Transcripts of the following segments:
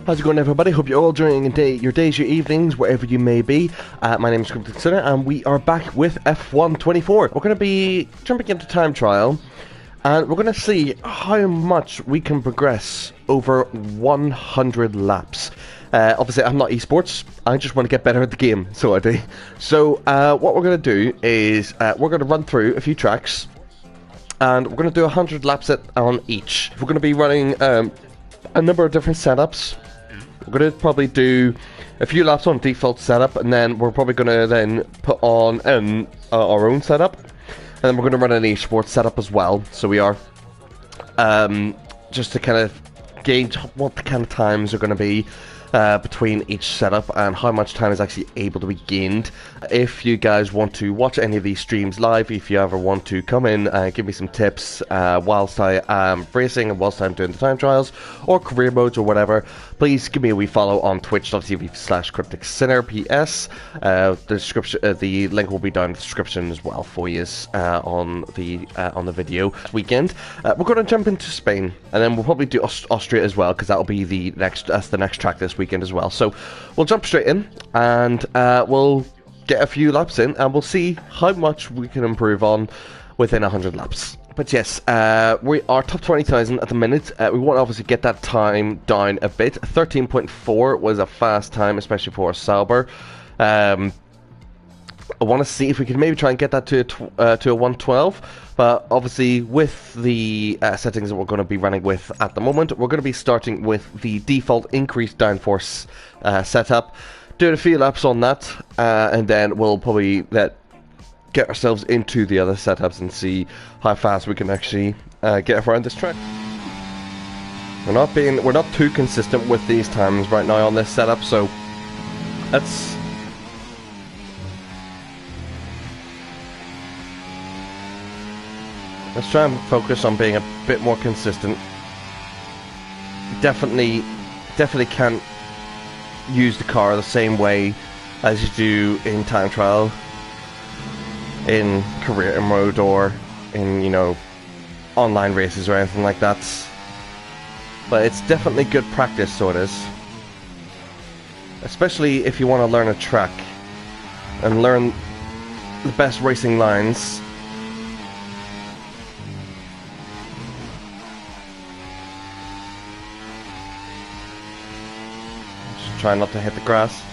How's it going, everybody? Hope you're all enjoying your days, your evenings, wherever you may be. My name is Cryptic Sinner, and we are back with F1 24. We're going to be jumping into time trial, and we're going to see how much we can progress over 100 laps. Obviously, I'm not esports. I just want to get better at the game, so I do. So, what we're going to do is we're going to run through a few tracks, and we're going to do 100 laps on each. We're going to be running a number of different setups. We're going to probably do a few laps on default setup, and then we're probably going to then put on our own setup, and then we're going to run an esports setup as well. So we are just to kind of gauge what the kind of times are going to be between each setup and how much time is actually able to be gained. If you guys want to watch any of these streams live, if you ever want to come in and give me some tips whilst I am racing and whilst I'm doing the time trials or career modes or whatever, please give me a wee follow on twitch.tv/crypticsinner. PS the link will be down in the description as well for you on the video. This weekend we're going to jump into Spain, and then we'll probably do Austria as well, because that'll be the next track this weekend as well. So we'll jump straight in, and we'll get a few laps in, and we'll see how much we can improve on within 100 laps. But yes, we are top 20,000 at the minute. We want to obviously get that time down a bit. 13.4 was a fast time, especially for a Sauber. I want to see if we can maybe try and get that to a 112, but obviously with the settings that we're going to be running with at the moment, we're going to be starting with the default increased downforce setup, doing a few laps on that, and then we'll probably get ourselves into the other setups and see how fast we can actually get around this track. We're not too consistent with these times right now on this setup, so let's try and focus on being a bit more consistent. Definitely can't use the car the same way as you do in time trial, in career mode, or in, online races or anything like that. But it's definitely good practice, so it is. Especially if you want to learn a track and learn the best racing lines. Just try not to hit the grass.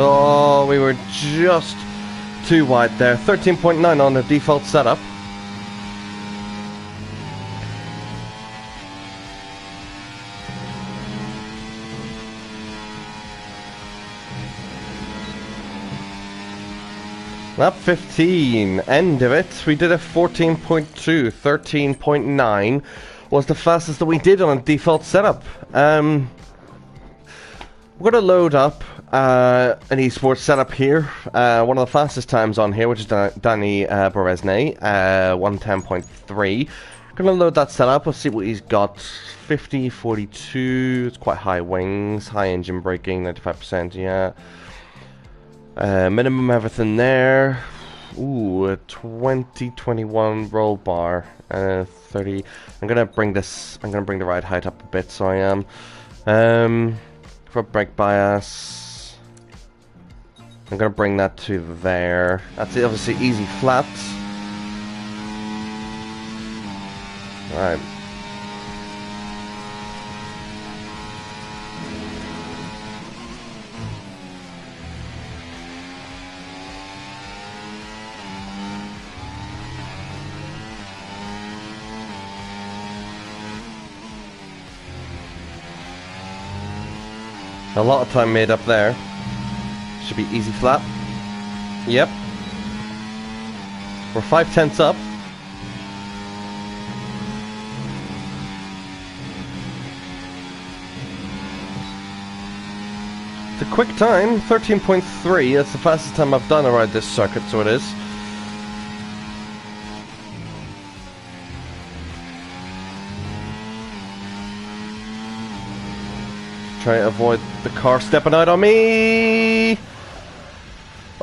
Oh, we were just too wide there. 13.9 on the default setup. Lap 15, end of it. We did a 14.2, 13.9 was the fastest that we did on a default setup. We're going to load up an esports setup here. One of the fastest times on here, which is Danny Berezne, 110.3. Going to load that setup. Let's see what he's got. 50, 42. It's quite high wings, high engine braking, 95%. Yeah. Minimum everything there. Ooh, a 2021 roll bar. 30. I'm gonna bring the ride height up a bit. So I am. For brake bias, I'm gonna bring that to there. That's obviously easy flaps. Alright. A lot of time made up there. Should be easy flat. Yep. We're 5/10 up. It's a quick time, 13.3. That's the fastest time I've done around this circuit, so it is. Try to avoid the car stepping out on me.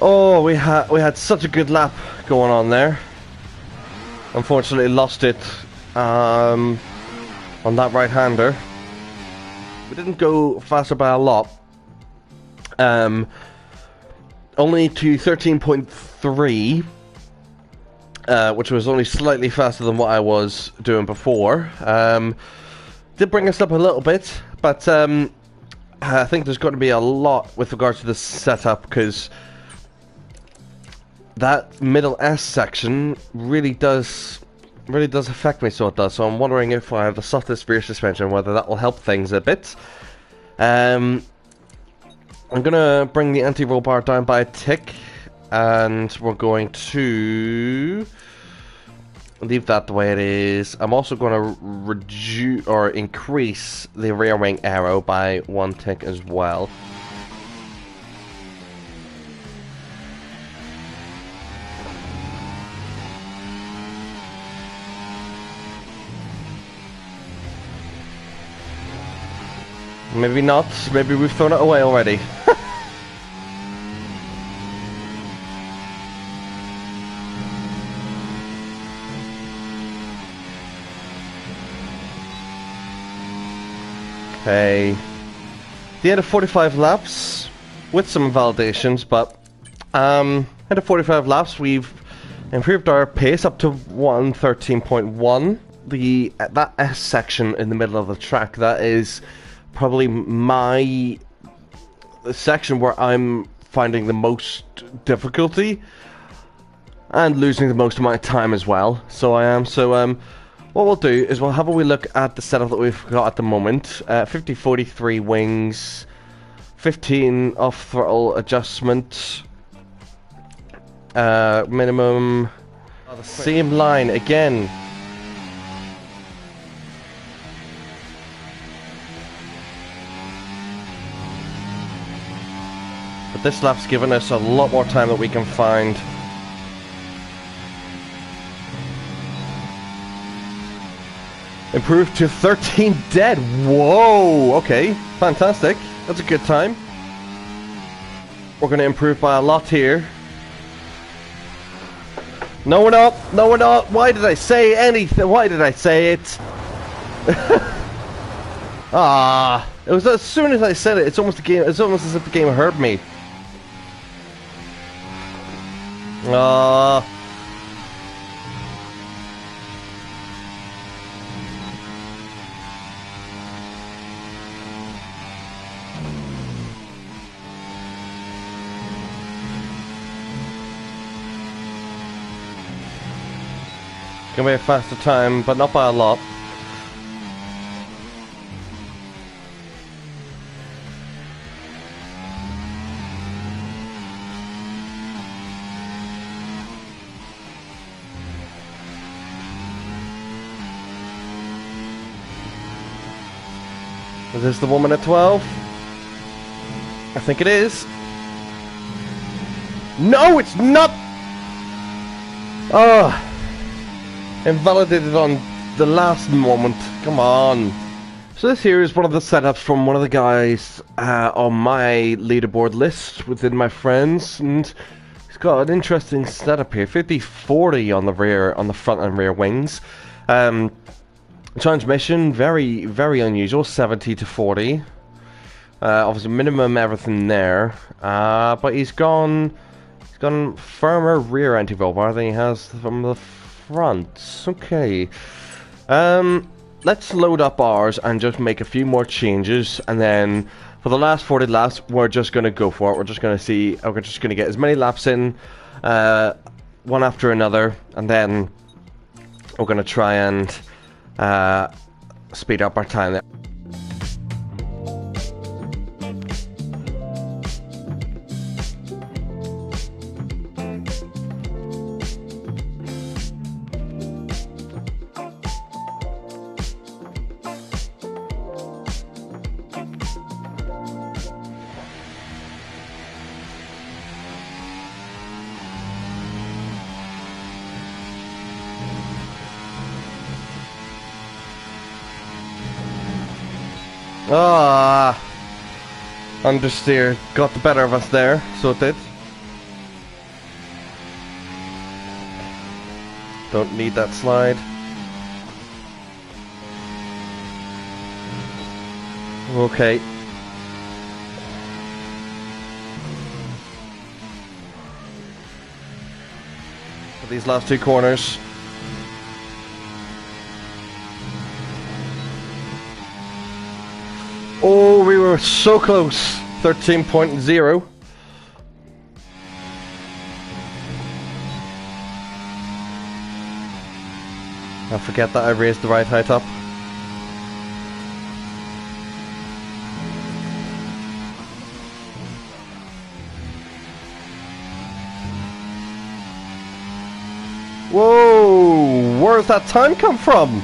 Oh, we had such a good lap going on there. Unfortunately, lost it on that right-hander. We didn't go faster by a lot. Only to 13.3, which was only slightly faster than what I was doing before. Did bring us up a little bit, but I think there's going to be a lot with regards to the setup, because that middle S section really does affect me, so it does. So I'm wondering if I have the softest rear suspension, whether that will help things a bit. I'm gonna bring the anti-roll bar down by a tick, and we're going to leave that the way it is. I'm also going to reduce or increase the rear wing arrow by 1 tick as well. Maybe not. Maybe we've thrown it away already. Okay. The end of 45 laps with some validations, but end of 45 laps we've improved our pace up to 113.1. That S section in the middle of the track, that is probably my section where I'm finding the most difficulty and losing the most amount of time as well. So I am. So what we'll do is we'll have a wee look at the setup that we've got at the moment. 50-43 wings, 15 off throttle adjustment, minimum, the same line again. But this lap's given us a lot more time that we can find. Improved to 13 dead. Whoa, okay, fantastic. That's a good time. We're going to improve by a lot here. No, we're not. No, we're not. Why did I say anything? Why did I say it? Ah, it was as soon as I said it. It's almost as if the game heard me. Gonna be a faster time, but not by a lot. Is this the 1 minute 12? I think it is. No, it's not! Oh, invalidated on the last moment. Come on. So this here is one of the setups from one of the guys on my leaderboard list within my friends, and he's got an interesting setup here. 50-40 on the rear, on the front and rear wings. Transmission, very, very unusual, 70-40. Obviously minimum everything there. But he's gone firmer rear anti-roll bar than he has from the front. Okay. Let's load up ours and just make a few more changes, and then for the last 40 laps we're just gonna go for it. We're just gonna see, we're just gonna get as many laps in, one after another, and then we're gonna try and speed up our time there. Understeer got the better of us there, so it did. Don't need that slide. Okay. For these last two corners. Oh, we were so close. 13.0. I forget that I raised the right height up. Whoa! Where's that time come from?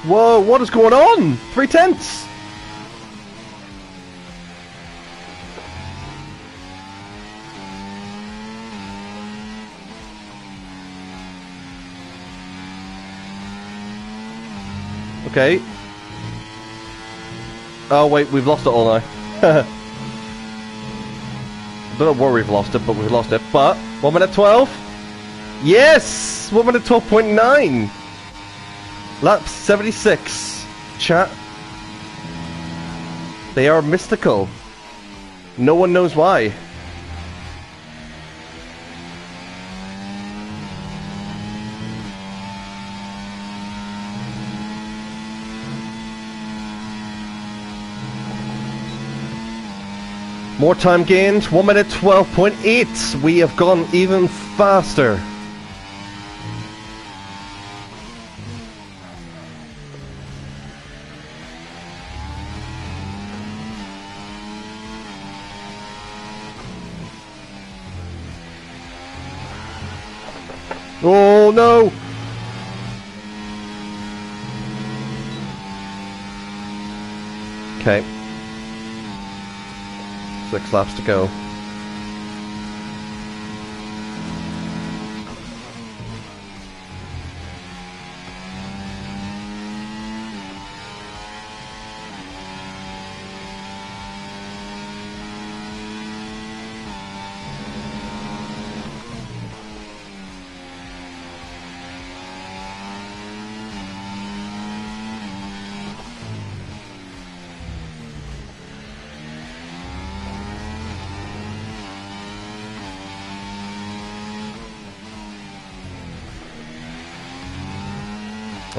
Whoa, what is going on? 3/10. Okay. Oh wait, we've lost it all now. I don't know where we've lost it, but we've lost it. But 1 minute 12. Yes, 1 minute 12.9. Lap 76. Chat. They are mystical. No one knows why. More time gained, 1 minute 12.8. We have gone even faster. Oh no! Okay. 6 laps to go.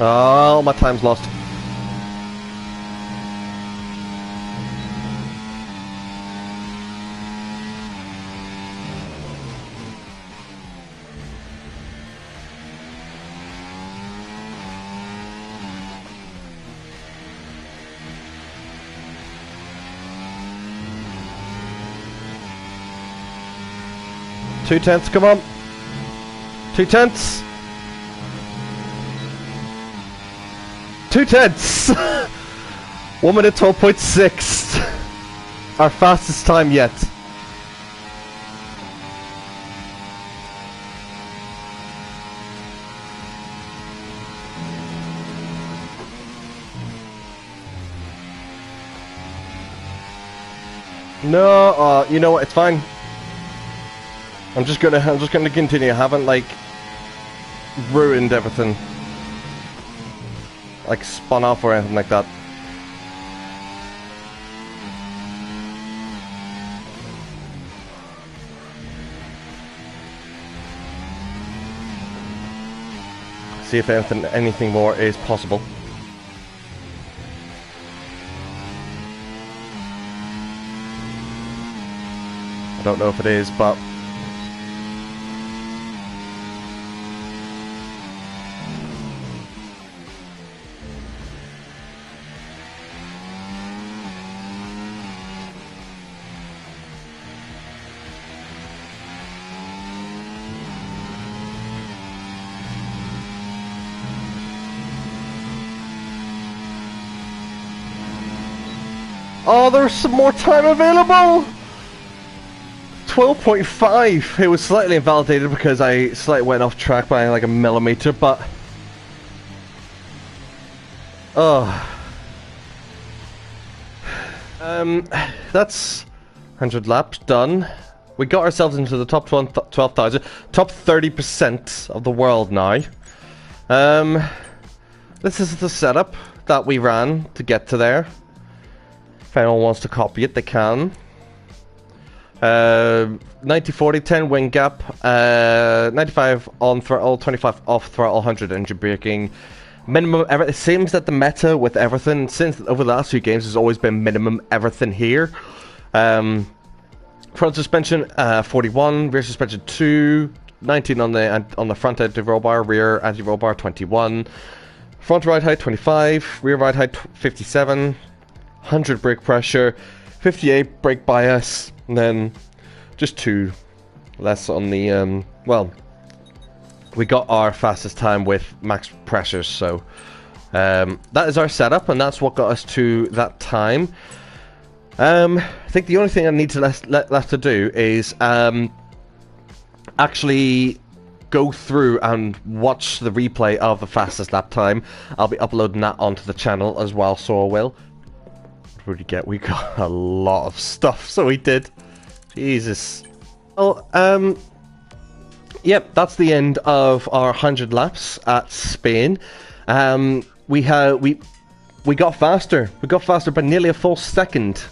Oh, my time's lost. Two tenths, come on. 2 tenths. 2 tenths. 1 minute 12.6. Our fastest time yet. No, you know what? It's fine. I'm just gonna continue. I haven't like ruined everything, like spun off or anything like that. See if anything more is possible. I don't know if it is, but oh, there's some more time available! 12.5. It was slightly invalidated because I slightly went off track by like a millimeter, but that's 100 laps done. we got ourselves into the top 12,000, top 30% of the world now. This is the setup that we ran to get to there. If anyone wants to copy it, they can. 90-40, 10 wing gap, 95 on throttle, 25 off throttle, 100 engine braking. Minimum, it seems that the meta with everything, since over the last few games, has always been minimum everything here. Front suspension, 41, rear suspension 2, 19 on the front anti-roll bar, rear anti-roll bar 21, front ride height 25, rear ride height 57, 100 brake pressure, 58 brake bias, and then just 2 less on the well, we got our fastest time with max pressures, so that is our setup, and that's what got us to that time. I think the only thing I need to left to do is actually go through and watch the replay of the fastest lap time. I'll be uploading that onto the channel as well, so I will. What did we get? We got a lot of stuff, so we did. Jesus. Well, yep, that's the end of our 100 laps at Spain. We got faster. We got faster by nearly a full second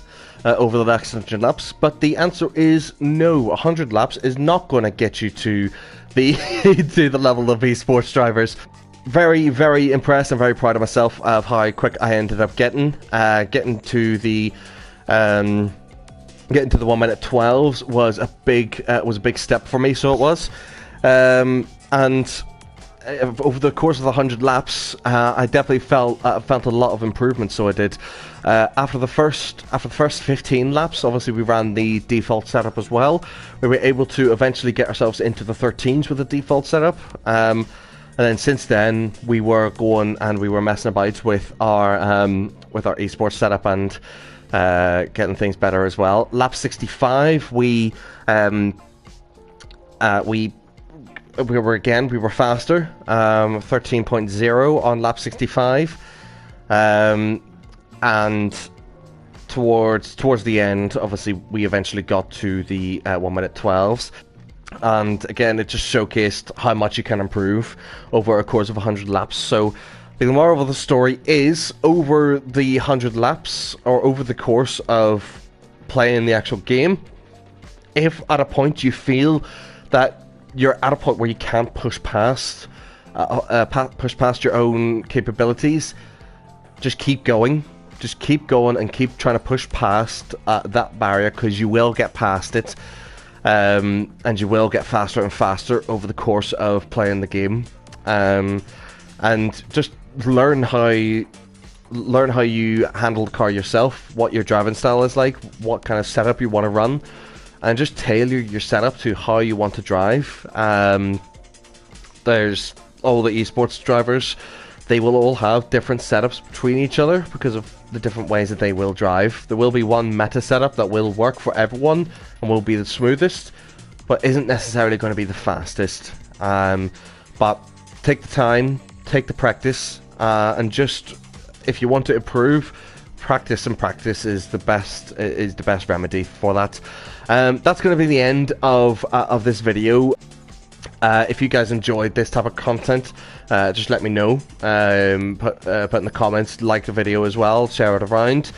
over the next 100 laps, but the answer is no. 100 laps is not going to get you to the to the level of esports drivers. Very, very impressed and very proud of myself of how quick I ended up getting to the 1 minute 12s was a big step for me. So it was, and over the course of the 100 laps, I definitely felt a lot of improvement. So I did. After the first 15 laps, obviously we ran the default setup as well. We were able to eventually get ourselves into the 13s with the default setup. And then since then, we were going and we were messing about with our esports setup and getting things better as well. Lap 65, we were faster, 13.0 on lap 65, and towards the end, obviously we eventually got to the 1 minute 12s, and again it just showcased how much you can improve over a course of 100 laps. So the moral of the story is, over the 100 laps, or over the course of playing the actual game, if at a point you feel that you're at a point where you can't push past your own capabilities, just keep going. Just keep going and keep trying to push past that barrier, because you will get past it, and you will get faster and faster over the course of playing the game, and just learn how you handle the car yourself, what your driving style is like, what kind of setup you want to run, and just tailor your setup to how you want to drive. There's all the esports drivers, they will all have different setups between each other because of the different ways that they will drive. There will be one meta setup that will work for everyone and will be the smoothest, but isn't necessarily going to be the fastest. But take the time, take the practice, and just, if you want to improve, practice, and practice is the best remedy for that. That's going to be the end of this video. If you guys enjoyed this type of content, just let me know. Put in the comments, like the video as well, share it around.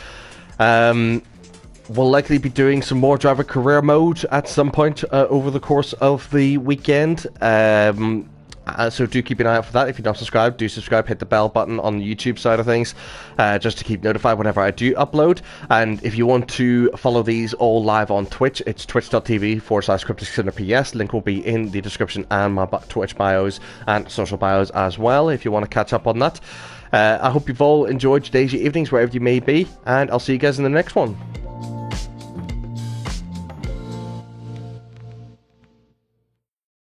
We'll likely be doing some more driver career mode at some point over the course of the weekend. So do keep an eye out for that. If you're not subscribed, do subscribe, hit the bell button on the YouTube side of things, just to keep notified whenever I do upload. And if you want to follow these all live on Twitch, it's twitch.tv/CrypticCinderPS. Link will be in the description and my Twitch bios and social bios as well, if you want to catch up on that. I hope you've all enjoyed your days, your evenings, wherever you may be, and I'll see you guys in the next one.